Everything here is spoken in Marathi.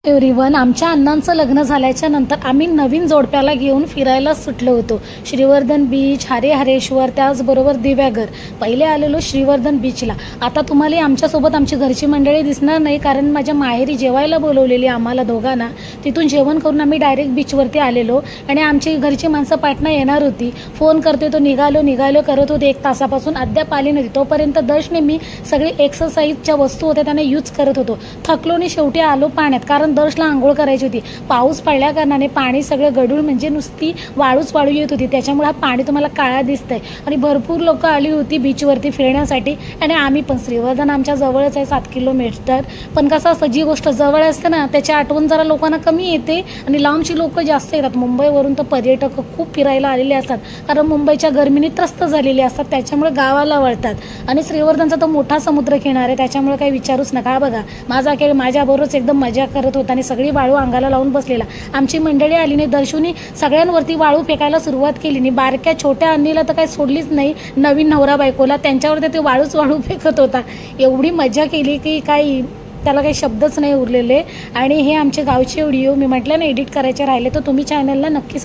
एव्हरीवन, आमच्या अण्णांचं लग्न झाल्याच्या नंतर आम्ही नवीन जोडप्याला घेऊन फिरायला सुटलो होतो. श्रीवर्धन बीच, हरेश्वर, त्याचबरोबर दिव्याघर. पहिले आलेलो श्रीवर्धन बीचला. आता तुम्हाला आमच्यासोबत आमची घरची मंडळी दिसणार नाही, कारण माझ्या माहेरी जेवायला बोलवलेली आम्हाला दोघांना. तिथून जेवण करून आम्ही डायरेक्ट बीचवरती आलेलो आणि आमची घरची माणसं पाटणा येणार होती. फोन करते तो निघालो करत होते 1 तासापासून, अद्याप आली नव्हती. तोपर्यंत दर्शने मी सगळी एक्सरसाइजच्या वस्तू होत्या त्यांना यूज करत होतो. थकलो आणि शेवटी आलो पाण्यात, कारण दर्शला आंघोळ करायची होती. पाऊस पडल्या कारणाने पाणी सगळं गडूळ, म्हणजे नुसती वाळू येत होती. त्याच्यामुळे हा पाणी तुम्हाला काळा दिसतंय. आणि भरपूर लोक आली होती बीचवरती फिरण्यासाठी. आणि आम्ही पण, श्रीवर्धन आमच्या जवळच आहे 7 किलोमीटर. पण कसं असतं, जी गोष्ट जवळ असते ना त्याची आठवण जरा लोकांना कमी येते आणि लांबची लोक जास्त येतात. मुंबईवरून तर पर्यटक खूप फिरायला आलेले असतात, कारण मुंबईच्या गरमीने त्रस्त झालेली असतात, त्याच्यामुळे गावाला वळतात. आणि श्रीवर्धनचा तो मोठा समुद्र किनारा आहे, त्याच्यामुळे काही विचारूच नका. बघा, माझा खेळ माझ्याबरोबरच एकदम मजा करत होता आणि सगळी वाळू अंगाला लावून बसलेला. आमची मंडळी आली नाही. दर्शुनी सगळ्यांवरती वाळू फेकायला सुरुवात केली नाही. बारक्या छोट्या अन्नीला तर काही सोडलीच नाही. नवीन नवरा बायकोला त्यांच्यावरती ते वाळू फेकत होता. एवढी मजा केली की काही त्याला काही शब्दच नाही उरलेले. आणि हे आमचे गावचे व्हिडिओ मी म्हटलं ना एडिट करायचे राहिले, तर तुम्ही चॅनलला नक्की